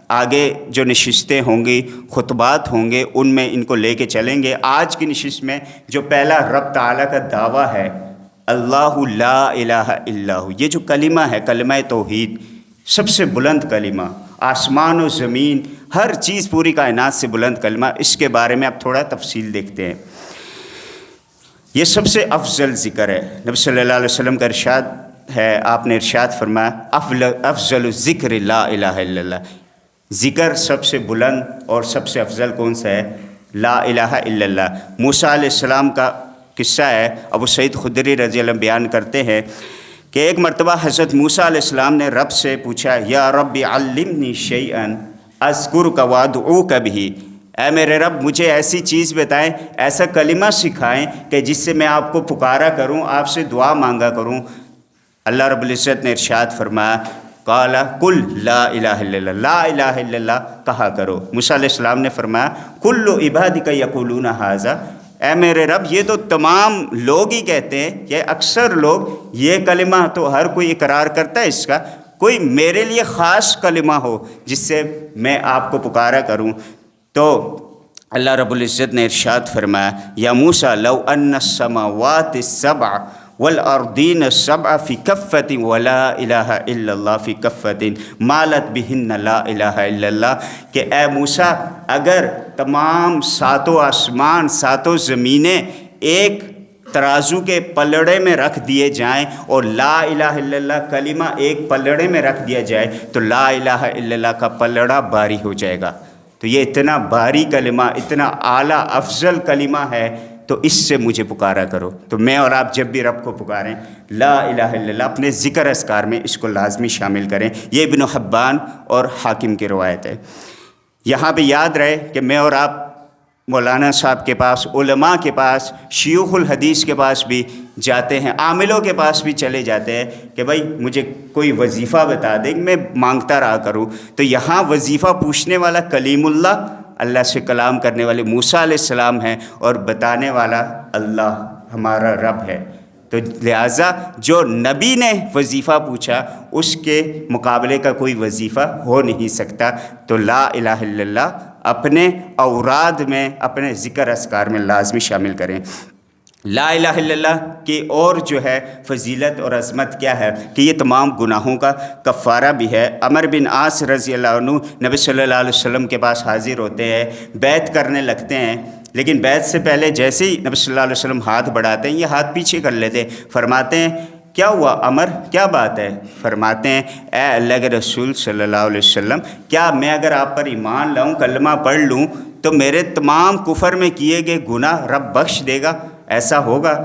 آگے جو نشستیں ہوں گی، خطبات ہوں گے، ان میں ان کو لے کے چلیں گے۔ آج کی نشست میں جو پہلا رب تعالیٰ کا دعویٰ ہے، اللہ لا الہ الا ہو، یہ جو کلمہ ہے، کلمہ توحید، سب سے بلند کلمہ، آسمان و زمین ہر چیز پوری کائنات سے بلند کلمہ، اس کے بارے میں اب تھوڑا تفصیل دیکھتے ہیں۔ یہ سب سے افضل ذکر ہے۔ نبی صلی اللہ علیہ وسلم کا ارشاد ہے، آپ نے ارشاد فرمایا افضل الذکر لا الہ الا اللہ، ذکر سب سے بلند اور سب سے افضل کون سا ہے؟ لا الہ الا اللہ۔ موسیٰ علیہ السلام کا قصہ ہے، ابو سعید خدری رضی اللہ عنہ بیان کرتے ہیں کہ ایک مرتبہ حضرت موسیٰ علیہ السلام نے رب سے پوچھا، یا رب علمنی شیئا اذکرک وادعوک بہ، اے میرے رب مجھے ایسی چیز بتائیں، ایسا کلمہ سکھائیں کہ جس سے میں آپ کو پکارا کروں، آپ سے دعا مانگا کروں۔ اللہ رب العزت نے ارشاد فرمایا، قال قل لا الہ الا اللہ، لا الہ الا اللہ کہا کرو۔ موسیٰ علیہ السلام نے فرمایا، کل عبادک یقولون ھذا، اے میرے رب یہ تو تمام لوگ ہی کہتے ہیں، یہ اکثر لوگ یہ کلمہ تو ہر کوئی اقرار کرتا ہے اس کا، کوئی میرے لیے خاص کلمہ ہو جس سے میں آپ کو پکارا کروں۔ تو اللہ رب العزت نے ارشاد فرمایا، یا موسیٰ لو ان السماوات السبع والارضین السبع فی کفۃ ولا الہ الا اللہ فی کفۃ مالت بہن لا الہ الا اللہ، کہ اے موسیٰ اگر تمام ساتوں آسمان ساتوں زمینیں ایک ترازو کے پلڑے میں رکھ دیے جائیں اور لا الہ الا اللہ کلمہ ایک پلڑے میں رکھ دیا جائے تو لا الہ الا اللہ کا پلڑا بھاری ہو جائے گا۔ تو یہ اتنا بھاری کلمہ، اتنا اعلیٰ افضل کلمہ ہے، تو اس سے مجھے پکارا کرو۔ تو میں اور آپ جب بھی رب کو پکاریں لا الہ الا اللہ اپنے ذکر اذکار میں اس کو لازمی شامل کریں۔ یہ ابن حبان اور حاکم کی روایت ہے۔ یہاں پہ یاد رہے کہ میں اور آپ مولانا صاحب کے پاس، علماء کے پاس، شیوخ الحدیث کے پاس بھی جاتے ہیں، عاملوں کے پاس بھی چلے جاتے ہیں کہ بھائی مجھے کوئی وظیفہ بتا دیں، میں مانگتا رہا کروں۔ تو یہاں وظیفہ پوچھنے والا کلیم اللہ سے کلام کرنے والے موسیٰ علیہ السلام ہیں، اور بتانے والا اللہ ہمارا رب ہے۔ تو لہٰذا جو نبی نے وظیفہ پوچھا اس کے مقابلے کا کوئی وظیفہ ہو نہیں سکتا۔ تو لا الہ الا اللہ اپنے اوراد میں، اپنے ذکر اذکار میں لازمی شامل کریں۔ لا الہ الا اللہ کی اور جو ہے فضیلت اور عظمت کیا ہے کہ یہ تمام گناہوں کا کفارہ بھی ہے۔ عمر بن عاص رضی اللہ عنہ نبی صلی اللہ علیہ وسلم کے پاس حاضر ہوتے ہیں، بیعت کرنے لگتے ہیں، لیکن بیعت سے پہلے جیسے ہی نبی صلی اللہ علیہ وسلم ہاتھ بڑھاتے ہیں یہ ہاتھ پیچھے کر لیتے ہیں، فرماتے ہیں کیا ہوا عمر، کیا بات ہے؟ فرماتے ہیں اے اللہ کے رسول صلی اللہ علیہ وسلم، کیا میں اگر آپ پر ایمان لاؤں، کلمہ پڑھ لوں تو میرے تمام کفر میں کیے گئے گناہ رب بخش دے گا؟ ایسا ہوگا؟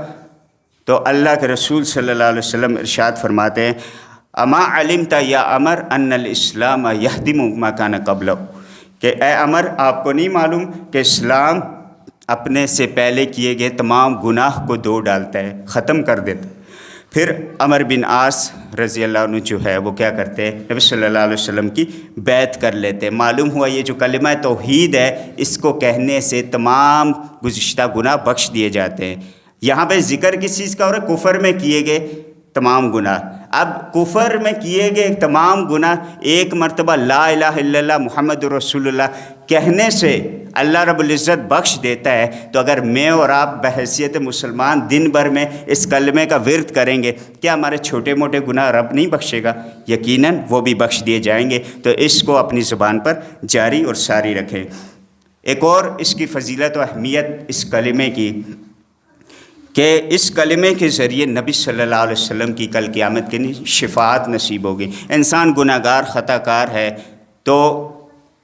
تو اللہ کے رسول صلی اللہ علیہ وسلم ارشاد فرماتے ہیں، اما علمت یا عمر ان الاسلام یہدم ما کان قبلہ، کہ اے عمر آپ کو نہیں معلوم کہ اسلام اپنے سے پہلے کیے گئے تمام گناہ کو دھو ڈالتا ہے، ختم کر دیتا ہے۔ پھر عمر بن عاص رضی اللہ عنہ جو ہے وہ کیا کرتے ہیں، نبی صلی اللہ علیہ وسلم کی بیعت کر لیتے ہیں۔ معلوم ہوا یہ جو کلمہ توحید ہے اس کو کہنے سے تمام گزشتہ گناہ بخش دیے جاتے ہیں۔ یہاں پہ ذکر کس چیز کا ہو رہا ہے؟ کفر میں کیے گئے تمام گناہ۔ اب کفر میں کیے گئے تمام گناہ ایک مرتبہ لا الہ الا اللہ محمد رسول اللہ کہنے سے اللہ رب العزت بخش دیتا ہے، تو اگر میں اور آپ بحیثیت مسلمان دن بھر میں اس کلمے کا ورد کریں گے، کیا ہمارے چھوٹے موٹے گناہ رب نہیں بخشے گا؟ یقیناً وہ بھی بخش دیے جائیں گے۔ تو اس کو اپنی زبان پر جاری اور ساری رکھیں۔ ایک اور اس کی فضیلت و اہمیت اس کلمے کی کہ اس کلمے کے ذریعے نبی صلی اللہ علیہ وسلم کی کل قیامت کے دن شفاعت نصیب ہوگی۔ انسان گناہ گار خطا کار ہے تو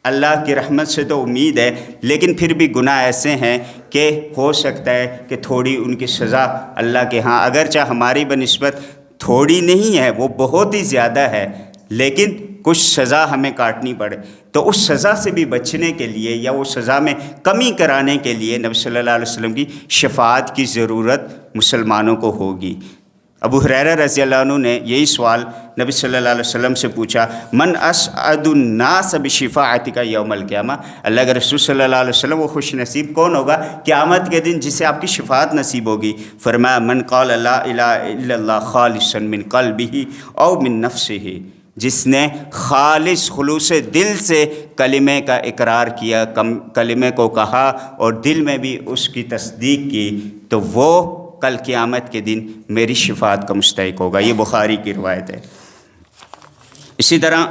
اللہ کی رحمت سے تو امید ہے، لیکن پھر بھی گناہ ایسے ہیں کہ ہو سکتا ہے کہ تھوڑی ان کی سزا اللہ کے ہاں اگرچہ ہماری بنسبت تھوڑی نہیں ہے، وہ بہت ہی زیادہ ہے، لیکن کچھ سزا ہمیں کاٹنی پڑے، تو اس سزا سے بھی بچنے کے لیے یا وہ سزا میں کمی کرانے کے لیے نبی صلی اللہ علیہ وسلم کی شفاعت کی ضرورت مسلمانوں کو ہوگی۔ ابو ہریرہ رضی اللہ عنہ نے یہی سوال نبی صلی اللہ علیہ وسلم سے پوچھا، من اسعد الناس بشفاعتک یوم القیامہ، اللہ کے رسول صلی اللہ علیہ وسلم وہ خوش نصیب کون ہوگا قیامت کے دن جسے آپ کی شفاعت نصیب ہوگی؟ فرمایا من قال لا الہ الا اللہ خالصا من قلبہ او من نفسہ، جس نے خالص خلوص دل سے کلمے کا اقرار کیا، کلمے کو کہا اور دل میں بھی اس کی تصدیق کی، تو وہ کل قیامت کے دن میری شفاعت کا مستحق ہوگا۔ یہ بخاری کی روایت ہے۔ اسی طرح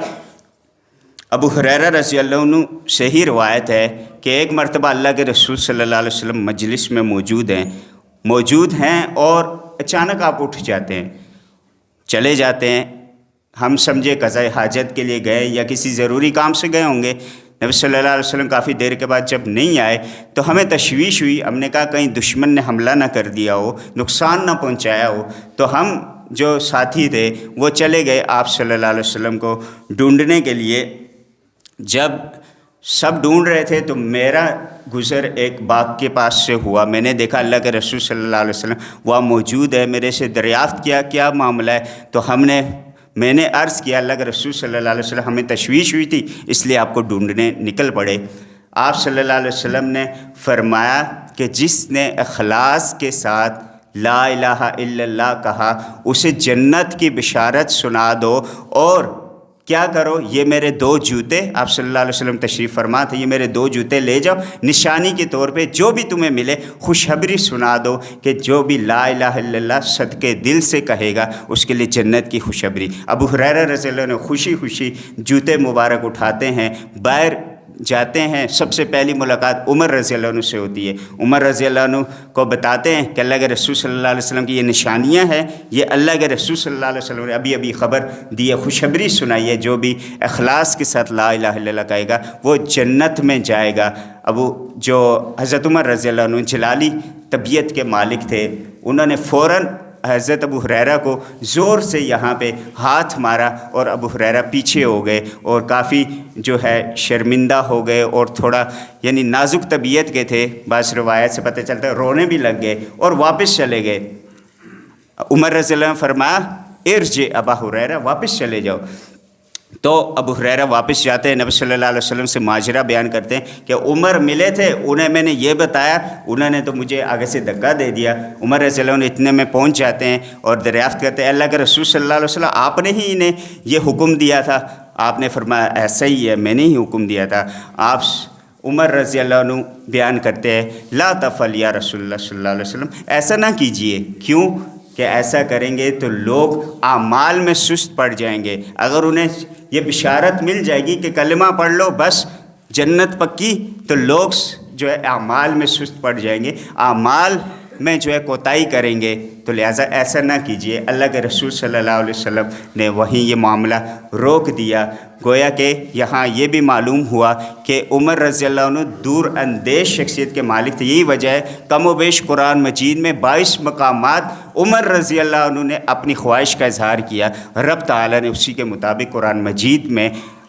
ابو ہریرہ رضی اللہ عنہ سے ہی روایت ہے کہ ایک مرتبہ اللہ کے رسول صلی اللہ علیہ وسلم مجلس میں موجود ہیں اور اچانک آپ اٹھ جاتے ہیں، چلے جاتے ہیں. ہم سمجھے قضاء حاجت کے لیے گئے یا کسی ضروری کام سے گئے ہوں گے. نبی صلی اللہ علیہ وسلم کافی دیر کے بعد جب نہیں آئے تو ہمیں تشویش ہوئی. ہم نے کہا کہیں دشمن نے حملہ نہ کر دیا ہو، نقصان نہ پہنچایا ہو. تو ہم جو ساتھی تھے وہ چلے گئے آپ صلی اللہ علیہ وسلم کو ڈھونڈنے کے لیے. جب سب ڈھونڈ رہے تھے تو میرا گزر ایک باغ کے پاس سے ہوا. میں نے دیکھا اللہ کے رسول صلی اللہ علیہ وسلم وہاں موجود ہے. میرے سے دریافت کیا کیا معاملہ ہے. تو میں نے عرض کیا اللہ کے رسول صلی اللہ علیہ وسلم ہمیں تشویش ہوئی تھی اس لیے آپ کو ڈھونڈنے نکل پڑے. آپ صلی اللہ علیہ وسلم نے فرمایا کہ جس نے اخلاص کے ساتھ لا الہ الا اللہ کہا اسے جنت کی بشارت سنا دو. اور کیا کرو، یہ میرے 2 جوتے، آپ صلی اللہ علیہ وسلم تشریف فرما تھے، یہ میرے 2 جوتے لے جاؤ نشانی کے طور پہ. جو بھی تمہیں ملے خوشخبری سنا دو کہ جو بھی لا الہ الا اللہ صدقے دل سے کہے گا اس کے لیے جنت کی خوشخبری. ابو ہریرہ رضی اللہ عنہ خوشی خوشی جوتے مبارک اٹھاتے ہیں، باہر جاتے ہیں. سب سے پہلی ملاقات عمر رضی اللہ عنہ سے ہوتی ہے. عمر رضی اللہ عنہ کو بتاتے ہیں کہ اللہ کے رسول صلی اللہ علیہ وسلم کی یہ نشانیاں ہیں، یہ اللہ کے رسول صلی اللہ علیہ وسلم نے ابھی خبر دی ہے، خوشخبری سنائی ہے، جو بھی اخلاص کے ساتھ لا الہ الا اللہ کہے گا وہ جنت میں جائے گا. جو حضرت عمر رضی اللہ عنہ جلالی طبیعت کے مالک تھے، انہوں نے فوراً حضرت ابو ہریرہ کو زور سے یہاں پہ ہاتھ مارا اور ابو ہریرہ پیچھے ہو گئے اور کافی جو ہے شرمندہ ہو گئے اور تھوڑا یعنی نازک طبیعت کے تھے. بعض روایت سے پتہ چلتا ہے رونے بھی لگ گئے اور واپس چلے گئے. عمر رضی اللہ عنہ نے فرمایا ارجع ابا ہریرہ، واپس چلے جاؤ. تو ابو ہریرہ واپس جاتے ہیں، نبی صلی اللہ علیہ وسلم سے ماجرہ بیان کرتے ہیں کہ عمر ملے تھے، انہیں میں نے یہ بتایا، انہوں نے تو مجھے آگے سے دھکا دے دیا. عمر رضی اللہ عنہ اتنے میں پہنچ جاتے ہیں اور دریافت کرتے ہیں اللہ کے رسول صلی اللہ علیہ وسلم آپ نے ہی انہیں یہ حکم دیا تھا. آپ نے فرمایا ایسا ہی ہے، میں نے ہی حکم دیا تھا. آپ عمر رضی اللہ عنہ بیان کرتے ہیں لا تفعل یا رسول اللہ صلی اللہ علیہ وسلم، ایسا نہ کیجئے. کیوں کہ ایسا کریں گے تو لوگ اعمال میں سست پڑ جائیں گے. اگر انہیں یہ بشارت مل جائے گی کہ کلمہ پڑھ لو بس جنت پکی، تو لوگ جو ہے اعمال میں سست پڑ جائیں گے، اعمال میں جو ہے کوتاہی کریں گے. تو لہٰذا ایسا نہ کیجیے. اللہ کے رسول صلی اللہ علیہ وسلم نے وہیں یہ معاملہ روک دیا. گویا کہ یہاں یہ بھی معلوم ہوا کہ عمر رضی اللہ عنہ دور اندیش شخصیت کے مالک تھے. یہی وجہ ہے کم و بیش قرآن مجید میں 22 مقامات عمر رضی اللہ عنہ نے اپنی خواہش کا اظہار کیا. رب تعالیٰ نے اسی کے مطابق قرآن مجید میں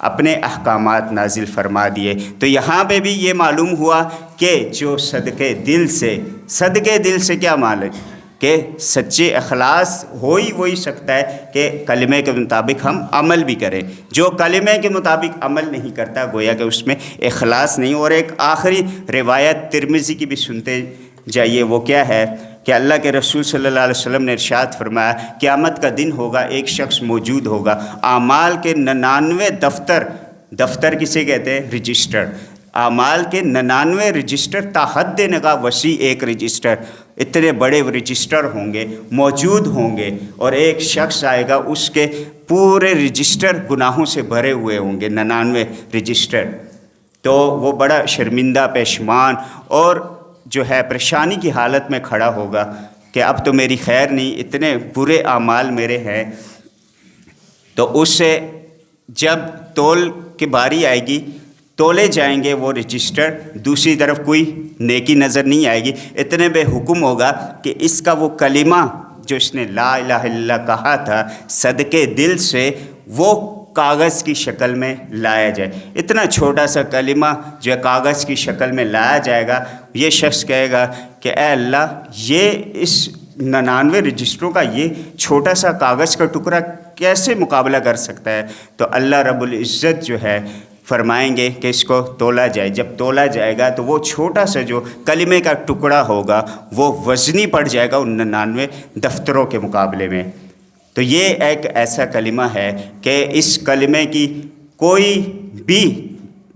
اپنے احکامات نازل فرما دیے. تو یہاں پہ بھی یہ معلوم ہوا کہ جو صدقے دل سے کیا معنی کہ سچے اخلاص ہو ہی وہی سکتا ہے کہ کلمے کے مطابق ہم عمل بھی کریں. جو کلمے کے مطابق عمل نہیں کرتا گویا کہ اس میں اخلاص نہیں. اور ایک آخری روایت ترمذی کی بھی سنتے جائیے. وہ کیا ہے کہ اللہ کے رسول صلی اللہ علیہ وسلم نے ارشاد فرمایا قیامت کا دن ہوگا، ایک شخص موجود ہوگا، اعمال کے 99 دفتر کسے کہتے ہیں؟ رجسٹر. اعمال کے 99 رجسٹر، تا حد نگاہ وسیع ایک رجسٹر، اتنے بڑے رجسٹر ہوں گے، موجود ہوں گے. اور ایک شخص آئے گا اس کے پورے رجسٹر گناہوں سے بھرے ہوئے ہوں گے، 99 رجسٹر. تو وہ بڑا شرمندہ پیشمان اور جو ہے پریشانی کی حالت میں کھڑا ہوگا کہ اب تو میری خیر نہیں، اتنے برے اعمال میرے ہیں. تو اس سے جب تول کی باری آئے گی، تولے جائیں گے وہ رجسٹر، دوسری طرف کوئی نیکی نظر نہیں آئے گی. اتنے بے حکم ہوگا کہ اس کا وہ کلمہ جو اس نے لا الہ الا اللہ کہا تھا صدقے دل سے، وہ کاغذ کی شکل میں لایا جائے. اتنا چھوٹا سا کلمہ جو کاغذ کی شکل میں لایا جائے گا. یہ شخص کہے گا کہ اے اللہ، یہ اس 99 رجسٹروں کا یہ چھوٹا سا کاغذ کا ٹکڑا کیسے مقابلہ کر سکتا ہے؟ تو اللہ رب العزت جو ہے فرمائیں گے کہ اس کو تولا جائے. جب تولا جائے گا تو وہ چھوٹا سا جو کلمے کا ٹکڑا ہوگا وہ وزنی پڑ جائے گا ان 99 دفتروں کے مقابلے میں. تو یہ ایک ایسا کلمہ ہے کہ اس کلمے کی کوئی بھی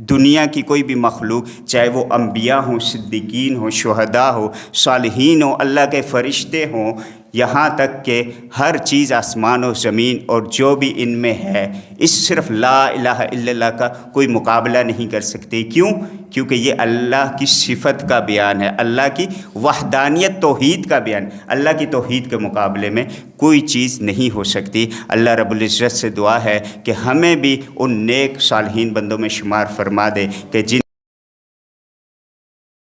دنیا کی کوئی بھی مخلوق، چاہے وہ انبیاء ہوں، صدیقین ہوں، شہداء ہوں، صالحین ہوں، اللہ کے فرشتے ہوں، یہاں تک کہ ہر چیز آسمان و زمین اور جو بھی ان میں ہے اس صرف لا الہ الا اللہ کا کوئی مقابلہ نہیں کر سکتے. کیوں؟ کیونکہ یہ اللہ کی صفت کا بیان ہے، اللہ کی وحدانیت توحید کا بیان. اللہ کی توحید کے مقابلے میں کوئی چیز نہیں ہو سکتی. اللہ رب العزت سے دعا ہے کہ ہمیں بھی ان نیک صالحین بندوں میں شمار فرما دے کہ جن